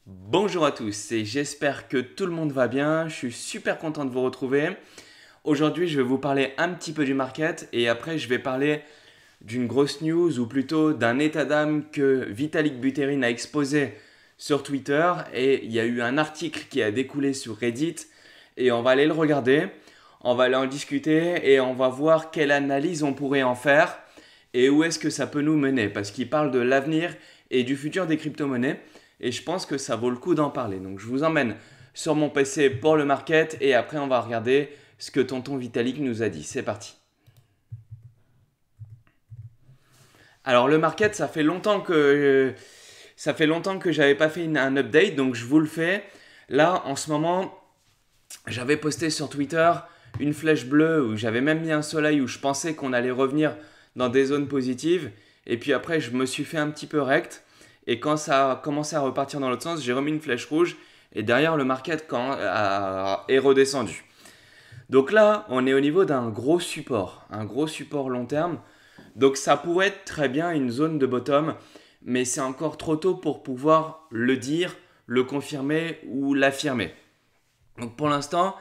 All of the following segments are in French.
Bonjour à tous et j'espère que tout le monde va bien. Je suis super content de vous retrouver. Aujourd'hui, je vais vous parler un petit peu du market et après, je vais parler d'une grosse news ou plutôt d'un état d'âme que Vitalik Buterin a exposé sur Twitter et il y a eu un article qui a découlé sur Reddit et on va aller le regarder. On va aller en discuter et on va voir quelle analyse on pourrait en faire et où est-ce que ça peut nous mener parce qu'il parle de l'avenir et du futur des crypto-monnaies et je pense que ça vaut le coup d'en parler. Donc je vous emmène sur mon PC pour le market et après on va regarder ce que tonton Vitalik nous a dit. C'est parti. Alors le market, ça fait longtemps que j'avais pas fait un update, donc je vous le fais. Là, en ce moment, j'avais posté sur Twitter une flèche bleue où j'avais même mis un soleil où je pensais qu'on allait revenir dans des zones positives. Et puis après, je me suis fait un petit peu rect. Et quand ça a commencé à repartir dans l'autre sens, j'ai remis une flèche rouge. Et derrière, le market est redescendu. Donc là, on est au niveau d'un gros support, un gros support long terme. Donc ça pourrait être très bien une zone de bottom, mais c'est encore trop tôt pour pouvoir le dire, le confirmer ou l'affirmer. Donc pour l'instant,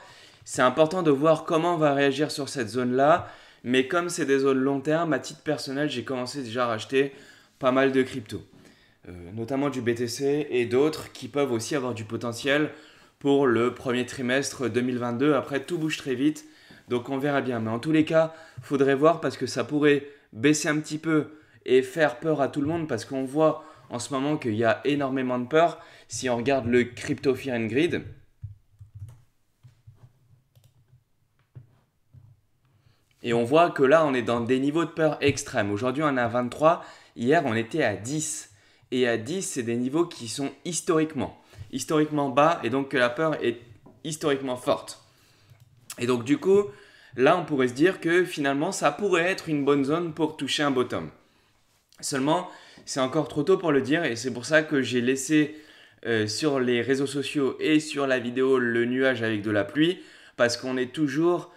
c'est important de voir comment on va réagir sur cette zone-là. Mais comme c'est des zones long terme, à titre personnel, j'ai commencé déjà à racheter pas mal de crypto. Notamment du BTC et d'autres qui peuvent aussi avoir du potentiel pour le premier trimestre 2022. Après, tout bouge très vite, donc on verra bien. Mais en tous les cas, il faudrait voir parce que ça pourrait baisser un petit peu et faire peur à tout le monde parce qu'on voit en ce moment qu'il y a énormément de peur. Si on regarde le Crypto Fear and Greed, et on voit que là, on est dans des niveaux de peur extrêmes. Aujourd'hui, on est à 23. Hier, on était à 10. Et à 10, c'est des niveaux qui sont historiquement bas. Et donc que la peur est historiquement forte. Et donc du coup, là, on pourrait se dire que finalement, ça pourrait être une bonne zone pour toucher un bottom. Seulement, c'est encore trop tôt pour le dire. Et c'est pour ça que j'ai laissé sur les réseaux sociaux et sur la vidéo le nuage avec de la pluie. Parce qu'on est toujours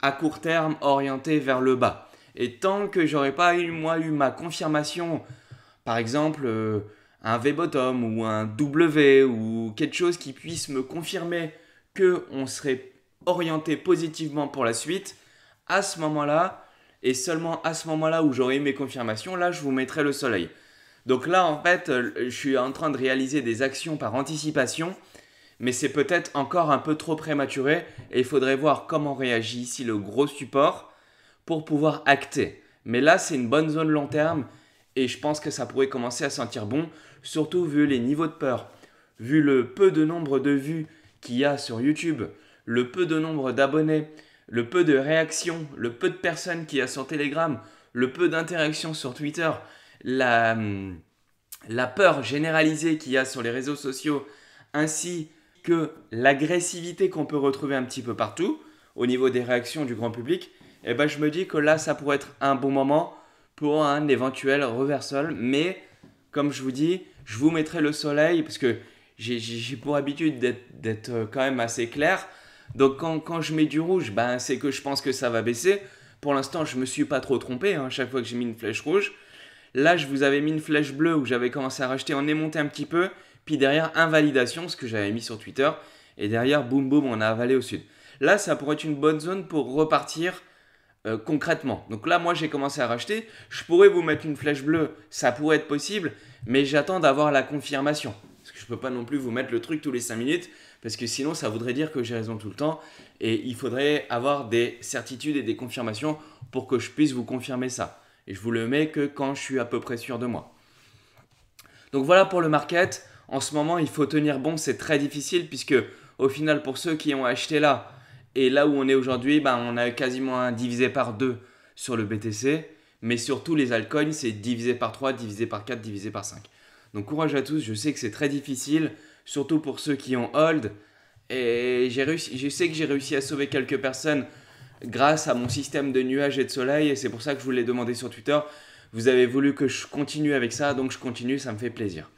à court terme orienté vers le bas. Et tant que j'aurais pas eu ma confirmation, par exemple un V-bottom ou un W ou quelque chose qui puisse me confirmer que on serait orienté positivement pour la suite, à ce moment-là, et seulement à ce moment-là où j'aurai eu mes confirmations, là je vous mettrai le soleil. Donc là en fait, je suis en train de réaliser des actions par anticipation mais c'est peut-être encore un peu trop prématuré et il faudrait voir comment réagit ici le gros support pour pouvoir acter. Mais là, c'est une bonne zone long terme et je pense que ça pourrait commencer à sentir bon, surtout vu les niveaux de peur, vu le peu de nombre de vues qu'il y a sur YouTube, le peu de nombre d'abonnés, le peu de réactions, le peu de personnes qu'il y a sur Telegram, le peu d'interactions sur Twitter, la, la peur généralisée qu'il y a sur les réseaux sociaux, ainsi que l'agressivité qu'on peut retrouver un petit peu partout au niveau des réactions du grand public, eh ben je me dis que là, ça pourrait être un bon moment pour un éventuel reversal. Mais comme je vous dis, je vous mettrai le soleil parce que j'ai pour habitude d'être quand même assez clair. Donc quand je mets du rouge, ben, c'est que je pense que ça va baisser. Pour l'instant, je ne me suis pas trop trompé. Hein, chaque fois que j'ai mis une flèche rouge, là, je vous avais mis une flèche bleue où j'avais commencé à racheter. On est monté un petit peu. Puis derrière, invalidation, ce que j'avais mis sur Twitter. Et derrière, boum boum, on a avalé au sud. Là, ça pourrait être une bonne zone pour repartir concrètement. Donc là, moi, j'ai commencé à racheter. Je pourrais vous mettre une flèche bleue, ça pourrait être possible. Mais j'attends d'avoir la confirmation. Parce que je ne peux pas non plus vous mettre le truc tous les 5 minutes. Parce que sinon, ça voudrait dire que j'ai raison tout le temps. Et il faudrait avoir des certitudes et des confirmations pour que je puisse vous confirmer ça. Et je vous le mets que quand je suis à peu près sûr de moi. Donc voilà pour le market. En ce moment, il faut tenir bon, c'est très difficile puisque au final, pour ceux qui ont acheté là et là où on est aujourd'hui, ben, on a quasiment un divisé par 2 sur le BTC. Mais surtout, les altcoins, c'est divisé par 3, divisé par 4, divisé par 5. Donc courage à tous, je sais que c'est très difficile, surtout pour ceux qui ont hold. Et je sais que j'ai réussi à sauver quelques personnes grâce à mon système de nuages et de soleil. Et c'est pour ça que je vous l'ai demandé sur Twitter. Vous avez voulu que je continue avec ça, donc je continue, ça me fait plaisir.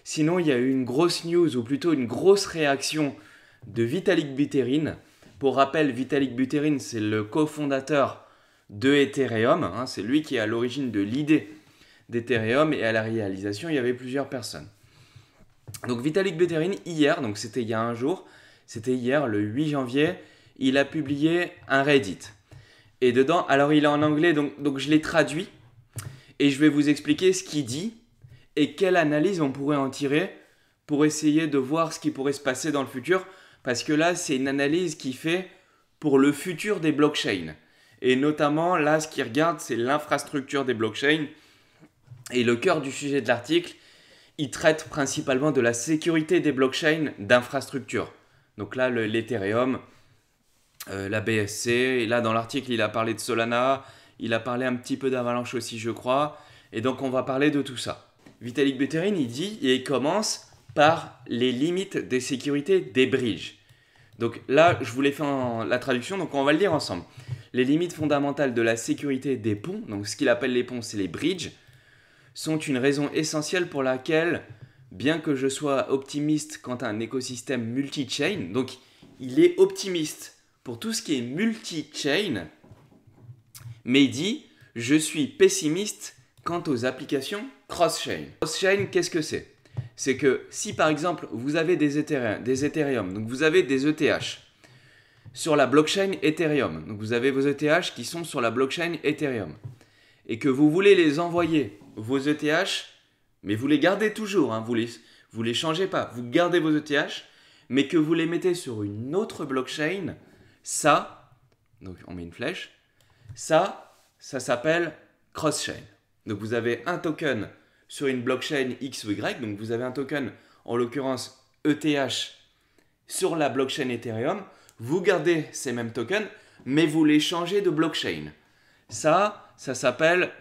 Sinon, il y a eu une grosse news, ou plutôt une grosse réaction de Vitalik Buterin. Pour rappel, Vitalik Buterin, c'est le cofondateur de Ethereum. Hein, c'est lui qui est à l'origine de l'idée d'Ethereum et à la réalisation, il y avait plusieurs personnes. Donc Vitalik Buterin, hier, donc c'était il y a un jour, c'était hier le 8 janvier, il a publié un Reddit. Et dedans, alors il est en anglais, donc je l'ai traduit. Et je vais vous expliquer ce qu'il dit et quelle analyse on pourrait en tirer pour essayer de voir ce qui pourrait se passer dans le futur. Parce que là, c'est une analyse qu'il fait pour le futur des blockchains. Et notamment, là, ce qu'il regarde, c'est l'infrastructure des blockchains. Et le cœur du sujet de l'article, il traite principalement de la sécurité des blockchains d'infrastructure. Donc là, l'Ethereum, la BSC, et là dans l'article, il a parlé de Solana, il a parlé un petit peu d'Avalanche aussi, je crois. Et donc, on va parler de tout ça. Vitalik Buterin, il dit, et il commence par les limites des sécurités des bridges. Donc là, je vous l'ai fait la traduction, donc on va le lire ensemble. Les limites fondamentales de la sécurité des ponts, donc ce qu'il appelle les ponts, c'est les bridges, sont une raison essentielle pour laquelle, bien que je sois optimiste quant à un écosystème multi-chain, donc il est optimiste pour tout ce qui est multi-chain, mais il dit « Je suis pessimiste quant aux applications cross-chain ». Cross-chain, qu'est-ce que c'est? C'est que si par exemple vous avez des Ethereum, donc vous avez des ETH sur la blockchain Ethereum, donc vous avez vos ETH qui sont sur la blockchain Ethereum, et que vous voulez les envoyer, vos ETH, mais vous les gardez toujours, hein, vous les changez pas, vous gardez vos ETH, mais que vous les mettez sur une autre blockchain, ça, donc on met une flèche, ça s'appelle cross-chain. Donc vous avez un token sur une blockchain X ou Y, donc vous avez un token, en l'occurrence ETH, sur la blockchain Ethereum, vous gardez ces mêmes tokens, mais vous les changez de blockchain. Ça s'appelle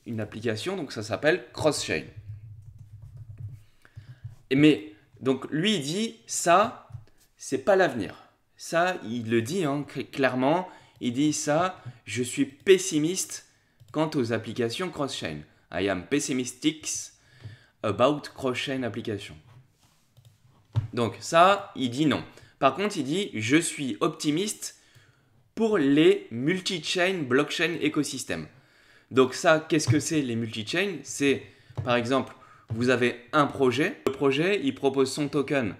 une application, donc ça s'appelle cross-chain. Mais, donc lui il dit, ça, c'est pas l'avenir. Ça, il le dit hein, clairement, il dit ça, je suis pessimiste quant aux applications cross-chain. I am pessimistic about cross-chain applications. Donc ça, il dit non. Par contre, il dit, je suis optimiste pour les multi-chain blockchain écosystèmes. Donc ça, qu'est-ce que c'est les multi-chain? C'est, par exemple, vous avez un projet. Le projet, il propose son token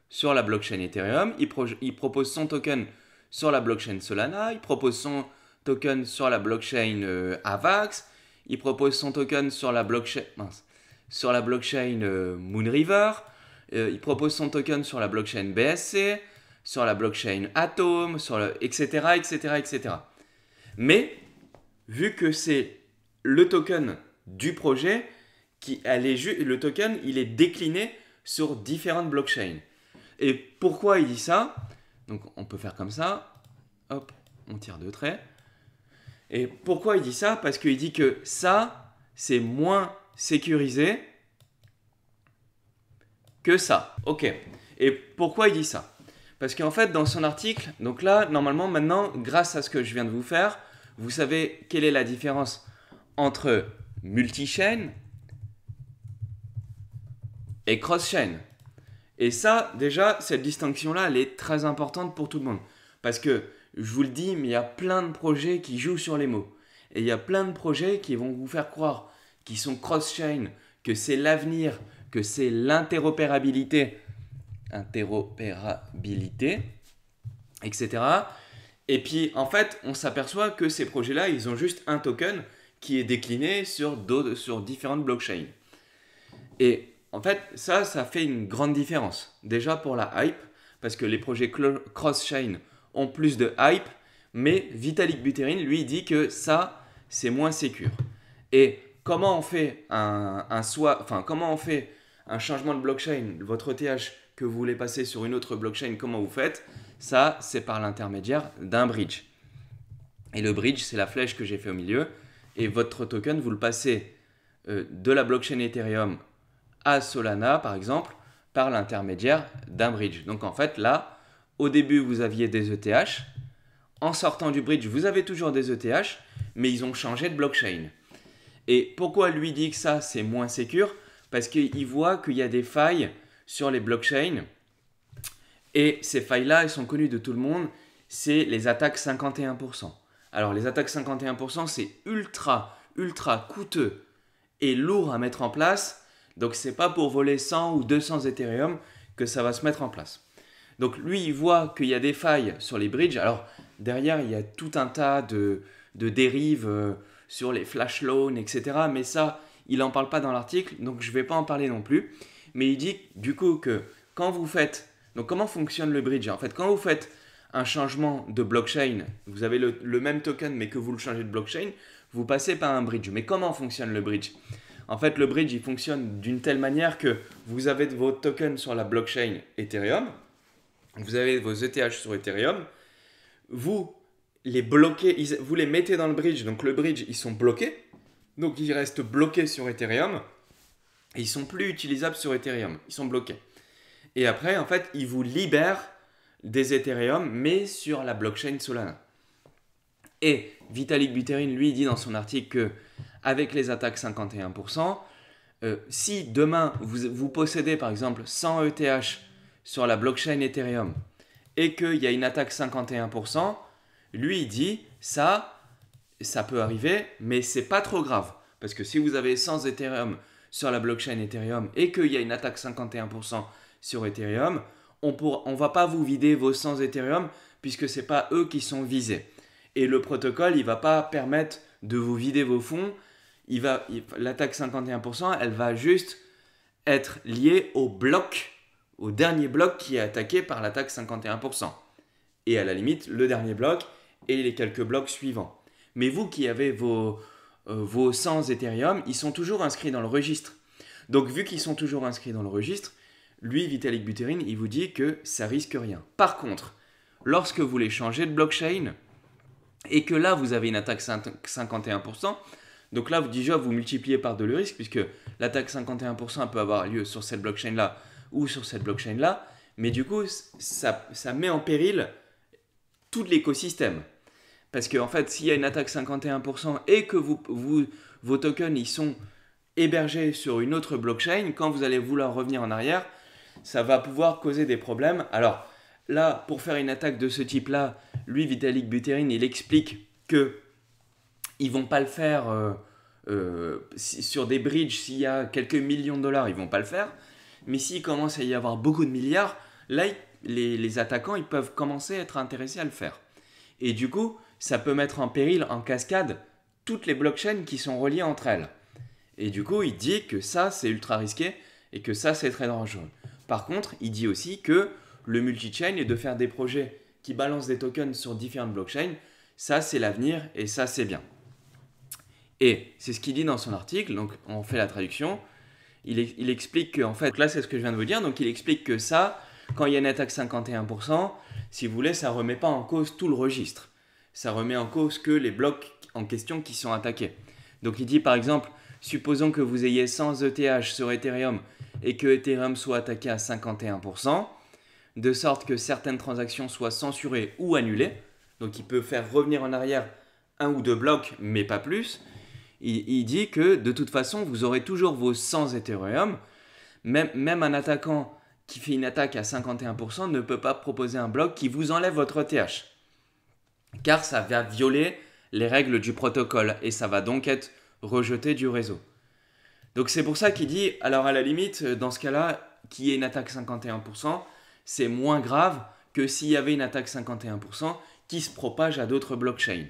sur la blockchain Ethereum. Il propose son token sur la blockchain Solana. Il propose son token sur la blockchain Avax. Il propose son token sur la blockchain, Moonriver. Il propose son token sur la blockchain BSC, sur la blockchain Atom, etc., etc., etc. Mais, vu que c'est le token du projet, le token, il est décliné sur différentes blockchains. Et pourquoi il dit ça? Donc, on peut faire comme ça. Hop, on tire deux traits. Et pourquoi il dit ça? Parce qu'il dit que ça, c'est moins sécurisé que ça. Ok. Et pourquoi il dit ça? Parce qu'en fait, dans son article, donc là, normalement, maintenant, grâce à ce que je viens de vous faire, vous savez quelle est la différence entre multi-chain et cross-chain. Et ça, déjà, cette distinction-là, elle est très importante pour tout le monde. Parce que, je vous le dis, mais il y a plein de projets qui jouent sur les mots. Et il y a plein de projets qui vont vous faire croire qu'ils sont cross-chain, que c'est l'avenir, que c'est l'interopérabilité, etc. Et puis, en fait, on s'aperçoit que ces projets-là, ils ont juste un token qui est décliné sur différentes blockchains. Et en fait, ça fait une grande différence. Déjà pour la hype, parce que les projets cross-chain ont plus de hype, mais Vitalik Buterin, lui, dit que ça, c'est moins sécure. Et comment on fait comment on fait un changement de blockchain, votre ETH que vous voulez passer sur une autre blockchain, comment vous faites? Ça, c'est par l'intermédiaire d'un bridge. Et le bridge, c'est la flèche que j'ai fait au milieu. Et votre token, vous le passez de la blockchain Ethereum à Solana, par exemple, par l'intermédiaire d'un bridge. Donc en fait, là, au début, vous aviez des ETH. En sortant du bridge, vous avez toujours des ETH, mais ils ont changé de blockchain. Et pourquoi lui dit que ça, c'est moins sécure? Parce qu'il voit qu'il y a des failles sur les blockchains. Et ces failles-là, elles sont connues de tout le monde. C'est les attaques 51%. Alors, les attaques 51%, c'est ultra coûteux et lourd à mettre en place. Donc ce n'est pas pour voler 100 ou 200 Ethereum que ça va se mettre en place. Donc lui, il voit qu'il y a des failles sur les bridges. Alors derrière, il y a tout un tas de dérives sur les flash loans, etc. Mais ça, il n'en parle pas dans l'article, donc je ne vais pas en parler non plus. Mais il dit du coup que quand vous faites... Donc comment fonctionne le bridge? En fait, quand vous faites un changement de blockchain, vous avez le même token mais que vous le changez de blockchain, vous passez par un bridge. Mais comment fonctionne le bridge? En fait, le bridge, il fonctionne d'une telle manière que vous avez vos tokens sur la blockchain Ethereum, vous avez vos ETH sur Ethereum, vous les bloquez, vous les mettez dans le bridge, donc le bridge, ils sont bloqués, donc ils restent bloqués sur Ethereum, et ils ne sont plus utilisables sur Ethereum, ils sont bloqués. Et après, en fait, ils vous libèrent des Ethereum, mais sur la blockchain Solana. Et Vitalik Buterin, lui, dit dans son article que avec les attaques 51%, si demain vous possédez par exemple 100 ETH sur la blockchain Ethereum et qu'il y a une attaque 51%, lui il dit ça peut arriver, mais c'est pas trop grave. Parce que si vous avez 100 Ethereum sur la blockchain Ethereum et qu'il y a une attaque 51% sur Ethereum, on va pas vous vider vos 100 Ethereum puisque c'est pas eux qui sont visés. Et le protocole, il va pas permettre de vous vider vos fonds. L'attaque 51%, elle va juste être liée au bloc, au dernier bloc qui est attaqué par l'attaque 51%. Et à la limite, le dernier bloc et les quelques blocs suivants. Mais vous qui avez vos 100 Ethereum, ils sont toujours inscrits dans le registre. Donc vu qu'ils sont toujours inscrits dans le registre, lui, Vitalik Buterin, il vous dit que ça risque rien. Par contre, lorsque vous les changez de blockchain et que là, vous avez une attaque 51%, donc là, déjà, vous multipliez par deux le risque, puisque l'attaque 51% peut avoir lieu sur cette blockchain-là ou sur cette blockchain-là, mais du coup, ça met en péril tout l'écosystème. Parce qu'en fait, s'il y a une attaque 51% et que vos tokens ils sont hébergés sur une autre blockchain, quand vous allez vouloir revenir en arrière, ça va pouvoir causer des problèmes. Alors là, pour faire une attaque de ce type-là, lui, Vitalik Buterin, il explique que ils vont pas le faire sur des bridges, s'il y a quelques millions de dollars, ils vont pas le faire. Mais s'il commence à y avoir beaucoup de milliards, là, les attaquants, ils peuvent commencer à être intéressés à le faire. Et du coup, ça peut mettre en péril, en cascade, toutes les blockchains qui sont reliées entre elles. Et du coup, il dit que ça, c'est ultra risqué et que ça, c'est très dangereux. Par contre, il dit aussi que le multi-chain et de faire des projets qui balancent des tokens sur différentes blockchains, ça, c'est l'avenir et ça, c'est bien. Et c'est ce qu'il dit dans son article, donc on fait la traduction. Il explique que, en fait, là, c'est ce que je viens de vous dire, donc il explique que ça, quand il y a une attaque 51%, si vous voulez, ça ne remet pas en cause tout le registre. Ça remet en cause que les blocs en question qui sont attaqués. Donc il dit par exemple, supposons que vous ayez 100 ETH sur Ethereum et que Ethereum soit attaqué à 51%, de sorte que certaines transactions soient censurées ou annulées. Donc il peut faire revenir en arrière un ou deux blocs, mais pas plus. Il dit que de toute façon, vous aurez toujours vos 100 Ethereum. Même un attaquant qui fait une attaque à 51% ne peut pas proposer un bloc qui vous enlève votre ETH. Car ça va violer les règles du protocole et ça va donc être rejeté du réseau. Donc c'est pour ça qu'il dit, alors à la limite, dans ce cas-là, qu'il y ait une attaque 51%, c'est moins grave que s'il y avait une attaque 51% qui se propage à d'autres blockchains.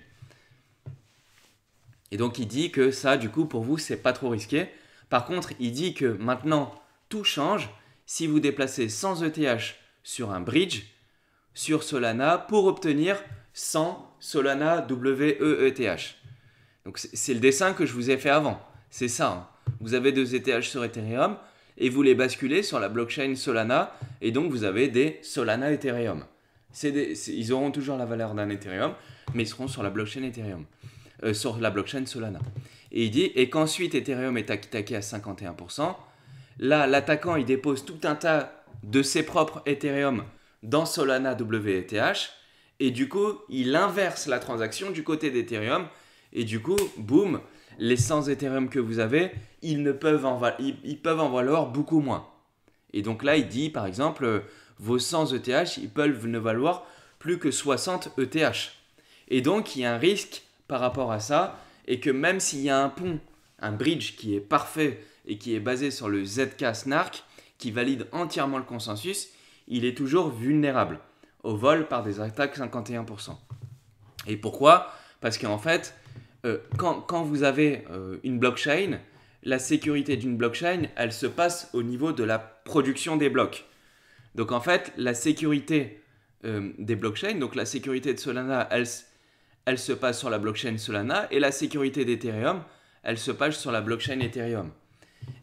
Et donc il dit que ça, du coup, pour vous, c'est pas trop risqué. Par contre, il dit que maintenant, tout change si vous déplacez 100 ETH sur un bridge, sur Solana, pour obtenir 100 Solana WEETH. Donc c'est le dessin que je vous ai fait avant. C'est ça. Hein. Vous avez deux ETH sur Ethereum et vous les basculez sur la blockchain Solana et donc vous avez des Solana Ethereum. Ils auront toujours la valeur d'un Ethereum, mais ils seront sur la blockchain Ethereum, sur la blockchain Solana. Et il dit, et qu'ensuite Ethereum est attaqué à 51%, là l'attaquant il dépose tout un tas de ses propres Ethereum dans Solana WETH, et du coup il inverse la transaction du côté d'Ethereum, et du coup, boum, les 100 Ethereum que vous avez, ils peuvent en valoir beaucoup moins. Et donc là, il dit, par exemple, vos 100 ETH, ils peuvent ne valoir plus que 60 ETH. Et donc, il y a un risque par rapport à ça, et que même s'il y a un pont, un bridge qui est parfait, et qui est basé sur le ZK Snark, qui valide entièrement le consensus, il est toujours vulnérable au vol par des attaques 51%. Et pourquoi? Parce qu'en fait, quand vous avez une blockchain, la sécurité d'une blockchain, elle se passe au niveau de la production des blocs. Donc en fait, la sécurité des blockchains, donc la sécurité de Solana, elle se passe sur la blockchain Solana, et la sécurité d'Ethereum, elle se passe sur la blockchain Ethereum.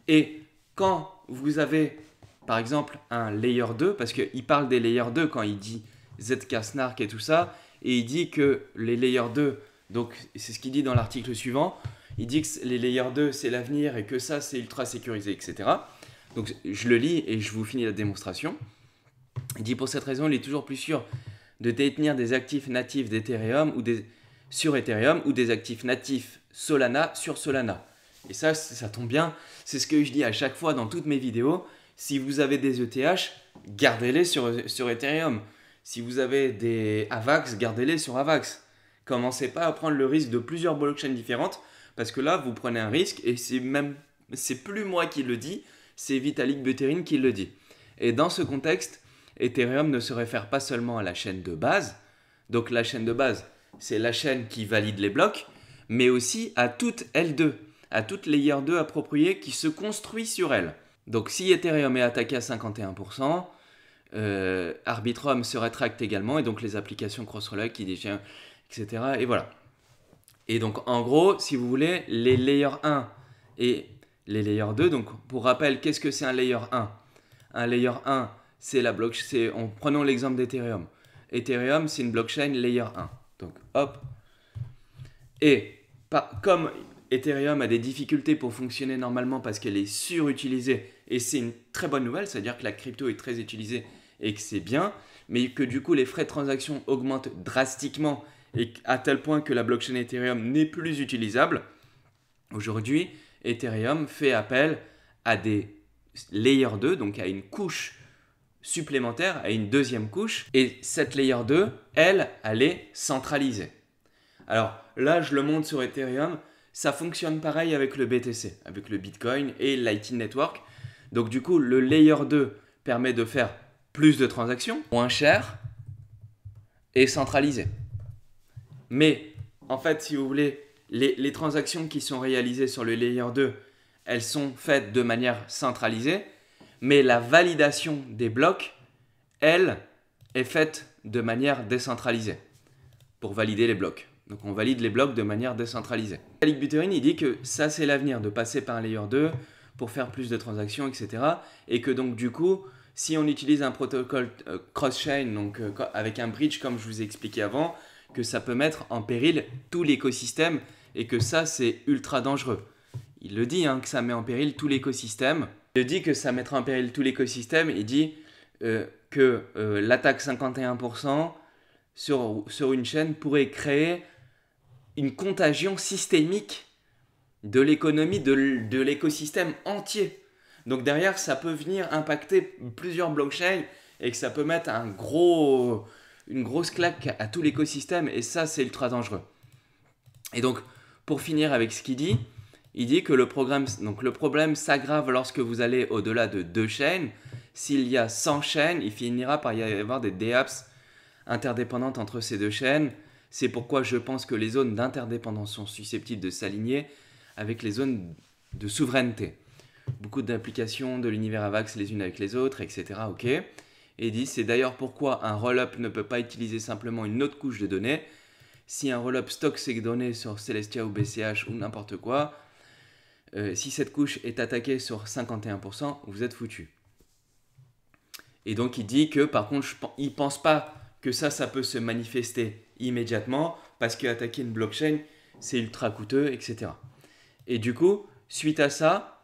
Et quand vous avez, par exemple, un layer 2, parce qu'il parle des layers 2 quand il dit ZK Snark et tout ça, et il dit que les layers 2, donc c'est ce qu'il dit dans l'article suivant, il dit que les layers 2 c'est l'avenir et que ça c'est ultra sécurisé, etc. Donc je le lis et je vous finis la démonstration. Il dit pour cette raison, il est toujours plus sûr de détenir des actifs natifs d'Ethereum sur Ethereum ou des actifs natifs Solana sur Solana. Et ça tombe bien, c'est ce que je dis à chaque fois dans toutes mes vidéos. Si vous avez des ETH, gardez-les sur Ethereum. Si vous avez des AVAX, gardez-les sur AVAX. Commencez pas à prendre le risque de plusieurs blockchains différentes, parce que là, vous prenez un risque, et c'est plus moi qui le dis, c'est Vitalik Buterin qui le dit. Et dans ce contexte, Ethereum ne se réfère pas seulement à la chaîne de base, donc la chaîne de base, c'est la chaîne qui valide les blocs, mais aussi à toute L2, à toute layer 2 appropriée qui se construit sur elle. Donc si Ethereum est attaqué à 51%, Arbitrum se rétracte également, et donc les applications cross-relay qui détiennent, etc. Et voilà. Et donc en gros, si vous voulez, les layer 1 et les layer 2, donc pour rappel, qu'est-ce que c'est un layer 1? Un layer 1, c'est la blockchain, prenons l'exemple d'Ethereum. Ethereum, c'est une blockchain layer 1. Donc hop. Et comme Ethereum a des difficultés pour fonctionner normalement parce qu'elle est surutilisée, et c'est une très bonne nouvelle, c'est-à-dire que la crypto est très utilisée et que c'est bien, mais que du coup les frais de transaction augmentent drastiquement et à tel point que la blockchain Ethereum n'est plus utilisable. Aujourd'hui, Ethereum fait appel à des layer 2, donc à une couche supplémentaire, à une deuxième couche, et cette layer 2, elle est centralisée. Alors là, je le montre sur Ethereum, ça fonctionne pareil avec le BTC, avec le Bitcoin et Lightning Network. Donc du coup, le layer 2 permet de faire plus de transactions, moins cher et centralisé. Mais en fait, si vous voulez, les transactions qui sont réalisées sur le layer 2, elles sont faites de manière centralisée, mais la validation des blocs, elle, est faite de manière décentralisée pour valider les blocs. Donc on valide les blocs de manière décentralisée. Vitalik Buterin, il dit que ça c'est l'avenir, de passer par un layer 2 pour faire plus de transactions, etc. Et que donc du coup, si on utilise un protocole cross-chain, donc avec un bridge comme je vous ai expliqué avant, que ça peut mettre en péril tout l'écosystème et que ça c'est ultra dangereux. Il le dit, que ça met en péril tout l'écosystème. Il dit que ça mettra en péril tout l'écosystème. Il dit que l'attaque 51% sur une chaîne pourrait créer une contagion systémique de l'économie, de l'écosystème entier. Donc derrière, ça peut venir impacter plusieurs blockchains et que ça peut mettre une grosse claque à tout l'écosystème, et ça, c'est ultra dangereux. Et donc, pour finir avec ce qu'il dit, il dit que le problème s'aggrave lorsque vous allez au-delà de 2 chaînes. S'il y a 100 chaînes, il finira par y avoir des dApps interdépendantes entre ces 2 chaînes. C'est pourquoi je pense que les zones d'interdépendance sont susceptibles de s'aligner avec les zones de souveraineté. Beaucoup d'applications de l'univers AVAX les unes avec les autres, etc. Ok. Et il dit, c'est d'ailleurs pourquoi un rollup ne peut pas utiliser simplement une autre couche de données. Si un rollup stocke ses données sur Celestia ou BCH ou n'importe quoi, si cette couche est attaquée sur 51%, vous êtes foutu. Et donc il dit que par contre, il ne pense pas que ça peut se manifester immédiatement parce qu'attaquer une blockchain, c'est ultra coûteux, etc. Et du coup, suite à ça,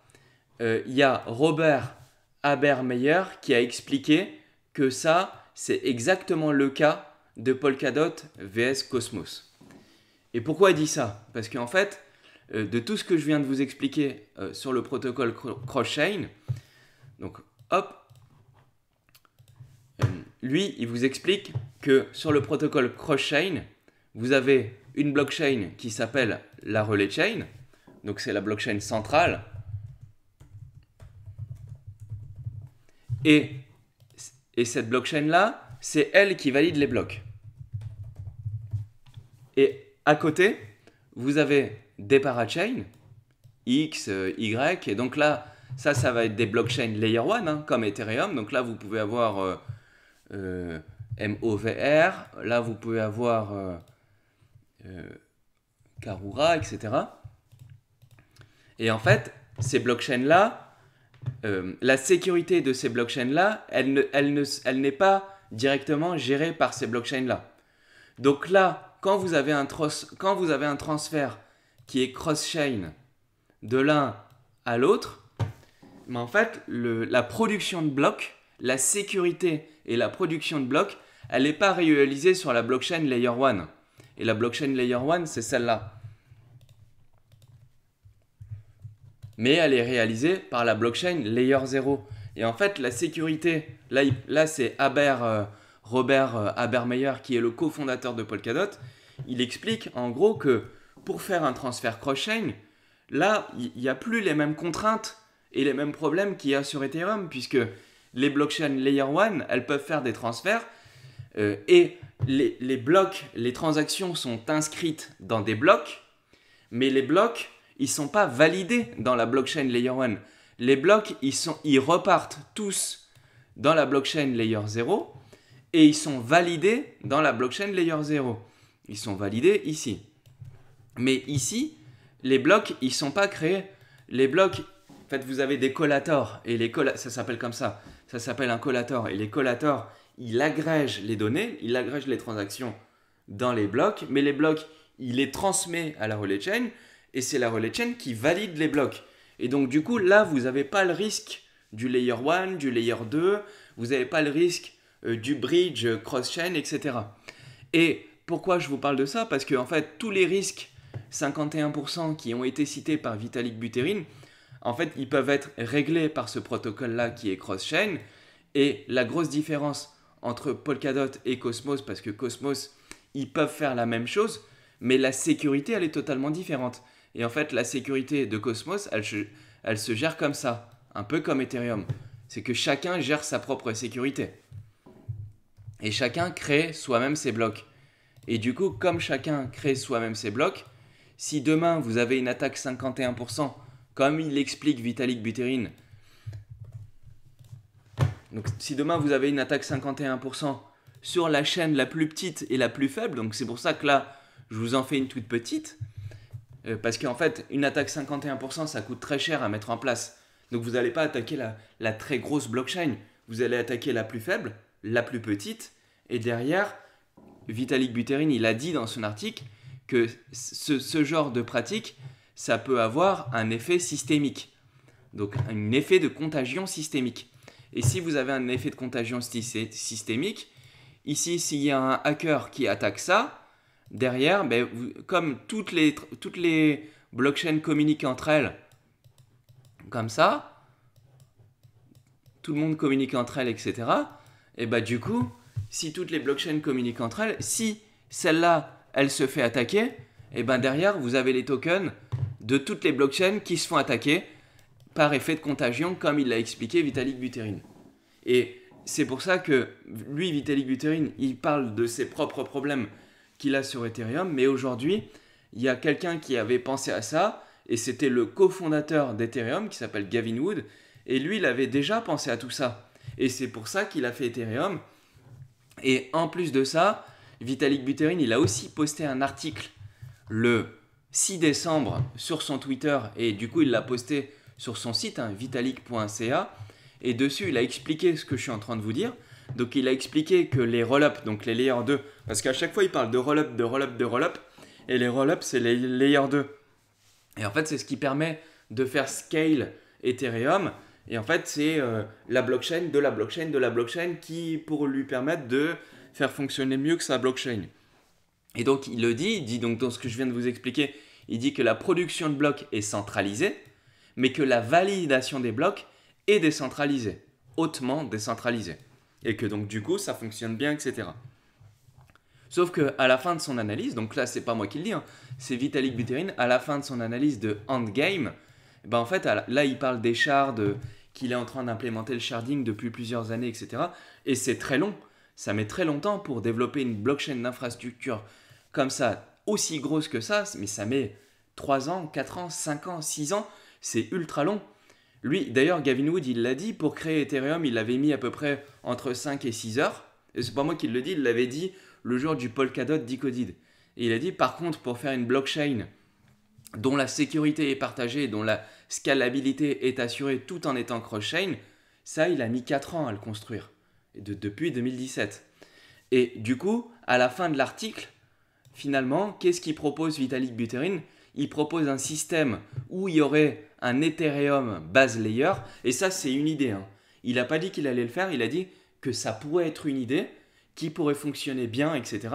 il y a Robert Habermeyer qui a expliqué que ça, c'est exactement le cas de Polkadot vs Cosmos. Et pourquoi il dit ça? Parce qu'en fait, de tout ce que je viens de vous expliquer sur le protocole cross-chain, donc hop, lui, il vous explique que sur le protocole cross-chain, vous avez une blockchain qui s'appelle la relay chain, donc c'est la blockchain centrale, Et, et cette blockchain-là, c'est elle qui valide les blocs. Et à côté, vous avez des parachains, X, Y, et donc là, ça va être des blockchains layer 1, hein, comme Ethereum. Donc là, vous pouvez avoir MOVR, là, vous pouvez avoir Karura, etc. Et en fait, ces blockchains-là, la sécurité de ces blockchains-là, elle n'est pas directement gérée par ces blockchains-là. Donc là, quand vous avez un transfert qui est cross-chain de l'un à l'autre, mais en fait, la production de blocs, la sécurité et la production de blocs, elle n'est pas réalisée sur la blockchain Layer 1. Et la blockchain Layer 1, c'est celle-là. Mais elle est réalisée par la blockchain Layer 0. Et en fait, la sécurité, là c'est Robert Habermeyer, qui est le cofondateur de Polkadot. Il explique en gros que pour faire un transfert cross-chain, là, il n'y a plus les mêmes contraintes et les mêmes problèmes qu'il y a sur Ethereum, puisque les blockchains Layer 1, elles peuvent faire des transferts et les blocs, les transactions sont inscrites dans des blocs, mais les blocs, ils ne sont pas validés dans la blockchain Layer 1. Les blocs, ils repartent tous dans la blockchain Layer 0 et ils sont validés dans la blockchain Layer 0. Ils sont validés ici. Mais ici, les blocs, ils ne sont pas créés. Les blocs, en fait, vous avez des collators, et ça s'appelle comme ça. Ça s'appelle un collator. Et les collators, il agrège les données, il agrège les transactions dans les blocs, mais les blocs, il les transmet à la relay chain, et c'est la relay chain qui valide les blocs. Et donc, du coup, là, vous n'avez pas le risque du layer 1, du layer 2, vous n'avez pas le risque du bridge, cross-chain, etc. Et pourquoi je vous parle de ça? Parce que, en fait, tous les risques 51% qui ont été cités par Vitalik Buterin, en fait, ils peuvent être réglés par ce protocole-là qui est cross-chain. Et la grosse différence entre Polkadot et Cosmos, parce que Cosmos, ils peuvent faire la même chose, mais la sécurité, elle est totalement différente. Et en fait, la sécurité de Cosmos, elle se gère comme ça, un peu comme Ethereum. C'est que chacun gère sa propre sécurité. Et chacun crée soi-même ses blocs. Et du coup, comme chacun crée soi-même ses blocs, si demain vous avez une attaque 51%, comme il l'explique Vitalik Buterin, donc si demain vous avez une attaque 51% sur la chaîne la plus petite et la plus faible, donc c'est pour ça que là, je vous en fais une toute petite, parce qu'en fait, une attaque 51%, ça coûte très cher à mettre en place. Donc vous n'allez pas attaquer la très grosse blockchain, vous allez attaquer la plus faible, la plus petite, et derrière, Vitalik Buterin, il a dit dans son article que ce genre de pratique, ça peut avoir un effet systémique. Donc un effet de contagion systémique. Et si vous avez un effet de contagion systémique, ici, s'il y a un hacker qui attaque ça, derrière, comme toutes les blockchains communiquent entre elles, comme ça, tout le monde communique entre elles, etc. Et du coup, si toutes les blockchains communiquent entre elles, si celle-là, elle se fait attaquer, et derrière, vous avez les tokens de toutes les blockchains qui se font attaquer par effet de contagion, comme il l'a expliqué Vitalik Buterin. Et c'est pour ça que lui, Vitalik Buterin, il parle de ses propres problèmes qu'il a sur Ethereum, mais aujourd'hui, il y a quelqu'un qui avait pensé à ça, et c'était le cofondateur d'Ethereum, qui s'appelle Gavin Wood, et lui, il avait déjà pensé à tout ça. Et c'est pour ça qu'il a fait Ethereum. Et en plus de ça, Vitalik Buterin, il a aussi posté un article le 6 décembre sur son Twitter, et du coup, il l'a posté sur son site, vitalik.ca, et dessus, il a expliqué ce que je suis en train de vous dire. Donc, il a expliqué que les roll-up, donc les layer 2, parce qu'à chaque fois, il parle de roll-up, de roll-up, de roll-up, et les roll-up, c'est les layer 2. Et en fait, c'est ce qui permet de faire scale Ethereum. Et en fait, c'est la blockchain de la blockchain de la blockchain qui pour lui permettre de faire fonctionner mieux que sa blockchain. Et donc, il dit donc dans ce que je viens de vous expliquer, il dit que la production de blocs est centralisée, mais que la validation des blocs est décentralisée, hautement décentralisée. Et que donc, du coup, ça fonctionne bien, etc. Sauf qu'à la fin de son analyse, donc là, c'est pas moi qui le dis, hein, c'est Vitalik Buterin, à la fin de son analyse de Endgame, en fait, là, il parle des shards, qu'il est en train d'implémenter le sharding depuis plusieurs années, etc. Et c'est très long. Ça met très longtemps pour développer une blockchain d'infrastructure comme ça, aussi grosse que ça, mais ça met 3 ans, 4 ans, 5 ans, 6 ans. C'est ultra long. Lui, d'ailleurs, Gavin Wood, il l'a dit, pour créer Ethereum, il l'avait mis à peu près entre 5 et 6 heures. Et c'est pas moi qui le dis, il l'avait dit le jour du Polkadot Decoded. Et il a dit, par contre, pour faire une blockchain dont la sécurité est partagée, dont la scalabilité est assurée tout en étant cross-chain, ça, il a mis 4 ans à le construire, depuis 2017. Et du coup, à la fin de l'article, finalement, qu'est-ce qu'il propose Vitalik Buterin? Il propose un système où il y aurait un Ethereum base layer, et ça, c'est une idée. Il n'a pas dit qu'il allait le faire, il a dit que ça pourrait être une idée, qui pourrait fonctionner bien, etc.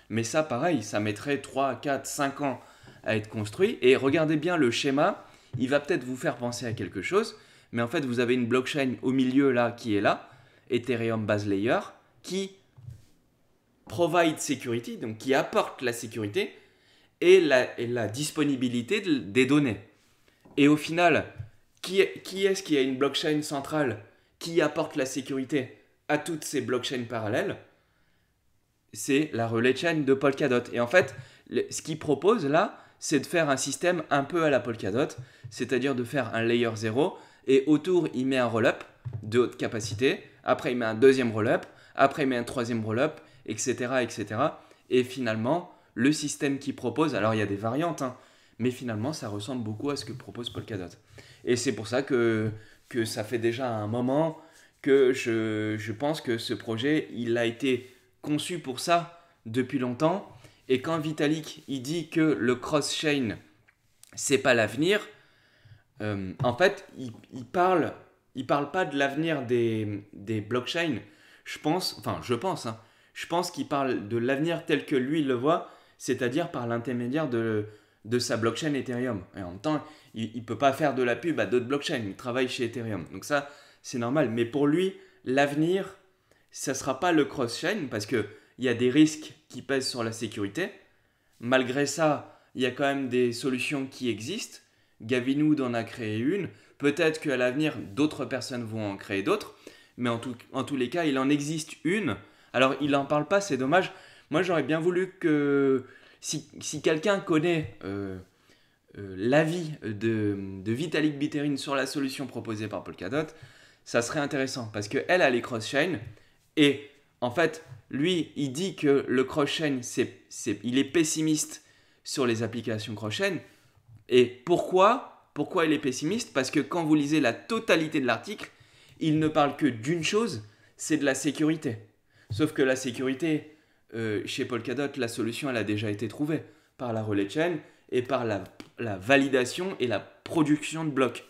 Mais ça, pareil, ça mettrait 3, 4, 5 ans à être construit. Et regardez bien le schéma, il va peut-être vous faire penser à quelque chose, mais en fait, vous avez une blockchain au milieu là, qui est là, Ethereum base layer, qui provide security, donc qui apporte la sécurité et la disponibilité des données. Et au final, qui est-ce qui a une blockchain centrale qui apporte la sécurité à toutes ces blockchains parallèles? C'est la relay chain de Polkadot. Et en fait, ce qu'il propose là, c'est de faire un système un peu à la Polkadot, c'est-à-dire de faire un layer 0, et autour, il met un roll-up de haute capacité, après il met un deuxième roll-up, après il met un troisième roll-up, etc., etc. Et finalement, le système qu'il propose, alors il y a des variantes, mais finalement, ça ressemble beaucoup à ce que propose Polkadot. Et c'est pour ça que ça fait déjà un moment que je pense que ce projet, il a été conçu pour ça depuis longtemps. Et quand Vitalik il dit que le cross-chain, c'est pas l'avenir, en fait, il parle pas de l'avenir des blockchains. Je pense qu'il parle de l'avenir tel que lui il le voit, c'est-à-dire par l'intermédiaire de sa blockchain Ethereum. Et en même temps, il ne peut pas faire de la pub à d'autres blockchains, il travaille chez Ethereum. Donc ça, c'est normal. Mais pour lui, l'avenir, ça ne sera pas le cross-chain, parce qu'il y a des risques qui pèsent sur la sécurité. Malgré ça, il y a quand même des solutions qui existent. Gavin Wood en a créé une. Peut-être qu'à l'avenir, d'autres personnes vont en créer d'autres. Mais en tous les cas, il en existe une. Alors, il n'en parle pas, c'est dommage. Moi, j'aurais bien voulu que si quelqu'un connaît l'avis de Vitalik Buterin sur la solution proposée par Polkadot, ça serait intéressant. Parce qu'elle a les cross-chain. Et en fait, lui, il dit que le cross-chain, il est pessimiste sur les applications cross-chain. Et pourquoi il est pessimiste? Parce que quand vous lisez la totalité de l'article, il ne parle que d'une chose, c'est de la sécurité. Sauf que la sécurité, chez Polkadot, la solution, elle a déjà été trouvée par la relay chain et par la validation et la production de blocs.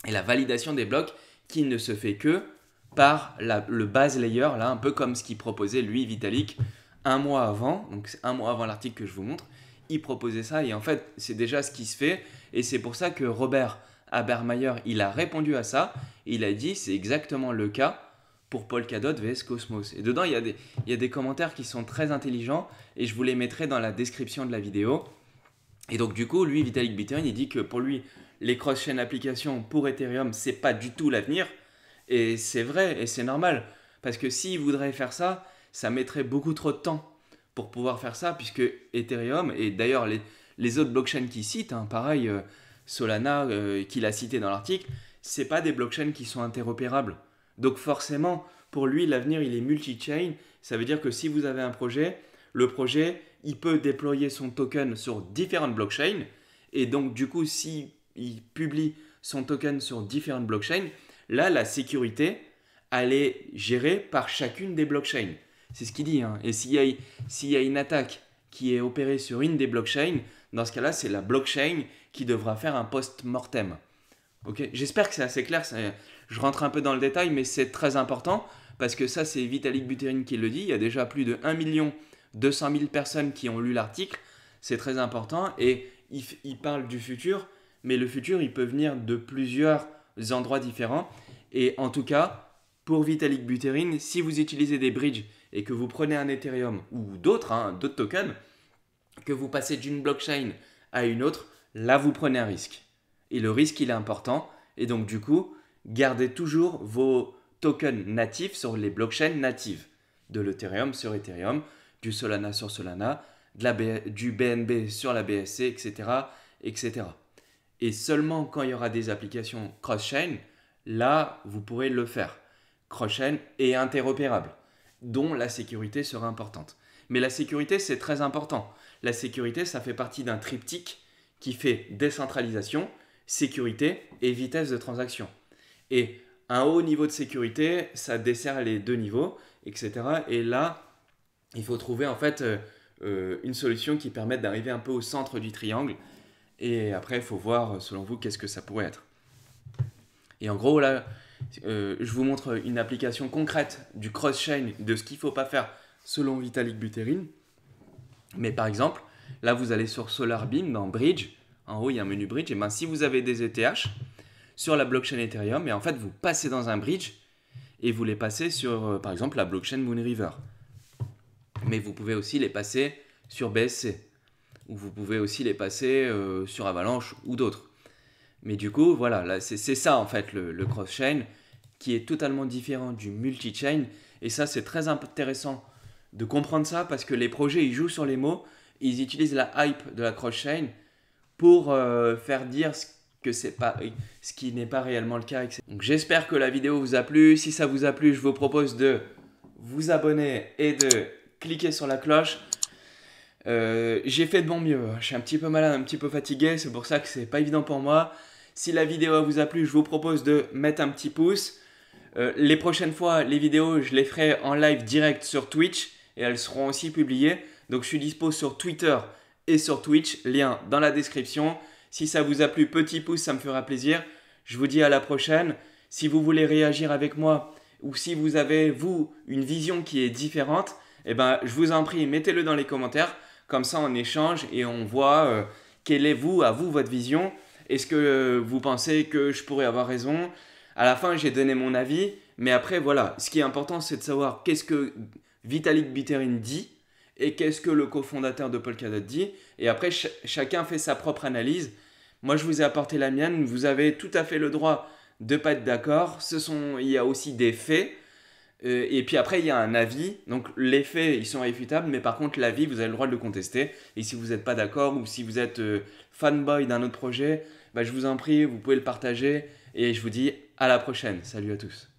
Et la validation des blocs qui ne se fait que par le base layer, là, un peu comme ce qu'il proposait lui, Vitalik, un mois avant. Donc c'est un mois avant l'article que je vous montre. Il proposait ça et en fait, c'est déjà ce qui se fait. Et c'est pour ça que Robert Habermeyer, il a répondu à ça. Il a dit, c'est exactement le cas pour Polkadot vs Cosmos. Et dedans, il y a des commentaires qui sont très intelligents et je vous les mettrai dans la description de la vidéo. Et donc du coup, lui, Vitalik Buterin, il dit que pour lui, les cross-chain applications pour Ethereum, c'est pas du tout l'avenir. Et c'est vrai et c'est normal. Parce que s'il voudrait faire ça, ça mettrait beaucoup trop de temps pour pouvoir faire ça, puisque Ethereum, et d'ailleurs les autres blockchains qu'il cite, pareil, Solana, qu'il a cité dans l'article, c'est pas des blockchains qui sont interopérables. Donc forcément, pour lui, l'avenir, il est multi-chain. Ça veut dire que si vous avez un projet, le projet, il peut déployer son token sur différentes blockchains. Et donc, du coup, s'il publie son token sur différentes blockchains, là, la sécurité, elle est gérée par chacune des blockchains. C'est ce qu'il dit. Et s'il y a une attaque qui est opérée sur une des blockchains, dans ce cas-là, c'est la blockchain qui devra faire un post-mortem. Okay, j'espère que c'est assez clair. Je rentre un peu dans le détail, mais c'est très important parce que ça, c'est Vitalik Buterin qui le dit. Il y a déjà plus de 1 200 000 personnes qui ont lu l'article. C'est très important et il parle du futur, mais le futur, il peut venir de plusieurs endroits différents. Et en tout cas, pour Vitalik Buterin, si vous utilisez des bridges et que vous prenez un Ethereum ou d'autres tokens, que vous passez d'une blockchain à une autre, là, vous prenez un risque. Et le risque, il est important. Et donc, du coup, gardez toujours vos tokens natifs sur les blockchains natives. De l'Ethereum sur Ethereum, du Solana sur Solana, du BNB sur la BSC, etc., etc. Et seulement quand il y aura des applications cross-chain, là, vous pourrez le faire. Cross-chain et interopérable, dont la sécurité sera importante. Mais la sécurité, c'est très important. La sécurité, ça fait partie d'un triptyque qui fait décentralisation, sécurité et vitesse de transaction. Et un haut niveau de sécurité, ça dessert les deux niveaux, etc. Et là, il faut trouver en fait une solution qui permette d'arriver un peu au centre du triangle. Et après, il faut voir, selon vous, qu'est-ce que ça pourrait être. Et en gros, là, je vous montre une application concrète du cross-chain, de ce qu'il ne faut pas faire selon Vitalik Buterin. Mais par exemple, là, vous allez sur SolarBeam dans Bridge. En haut, il y a un menu Bridge. Et bien, si vous avez des ETH sur la blockchain Ethereum, et en fait, vous passez dans un bridge et vous les passez sur, par exemple, la blockchain Moonriver. Mais vous pouvez aussi les passer sur BSC. Ou vous pouvez aussi les passer sur Avalanche ou d'autres. Mais du coup, voilà, là, c'est ça en fait le cross-chain qui est totalement différent du multi-chain. Et ça, c'est très intéressant de comprendre ça parce que les projets, ils jouent sur les mots. Ils utilisent la hype de la cross-chain pour faire dire ce qui n'est pas réellement le cas, etc. Donc j'espère que la vidéo vous a plu. Si ça vous a plu, je vous propose de vous abonner et de cliquer sur la cloche. J'ai fait de mon mieux. Je suis un petit peu malade, un petit peu fatigué. C'est pour ça que c'est pas évident pour moi. Si la vidéo vous a plu, je vous propose de mettre un petit pouce. Les prochaines fois, les vidéos, je les ferai en live direct sur Twitch et elles seront aussi publiées. Donc je suis dispo sur Twitter et sur Twitch. Lien dans la description. Si ça vous a plu, petit pouce, ça me fera plaisir. Je vous dis à la prochaine. Si vous voulez réagir avec moi ou si vous avez, vous, une vision qui est différente, eh ben, je vous en prie, mettez-le dans les commentaires. Comme ça, on échange et on voit quelle est, à vous, votre vision. Est-ce que vous pensez que je pourrais avoir raison? À la fin, j'ai donné mon avis. Mais après, voilà, ce qui est important, c'est de savoir qu'est-ce que Vitalik Buterin dit et qu'est-ce que le cofondateur de Polkadot dit. Et après, chacun fait sa propre analyse. Moi, je vous ai apporté la mienne. Vous avez tout à fait le droit de ne pas être d'accord. Il y a aussi des faits. Et puis après, il y a un avis. Donc, les faits, ils sont réfutables. Mais par contre, l'avis, vous avez le droit de le contester. Et si vous n'êtes pas d'accord ou si vous êtes fanboy d'un autre projet, bah, je vous en prie, vous pouvez le partager. Et je vous dis à la prochaine. Salut à tous.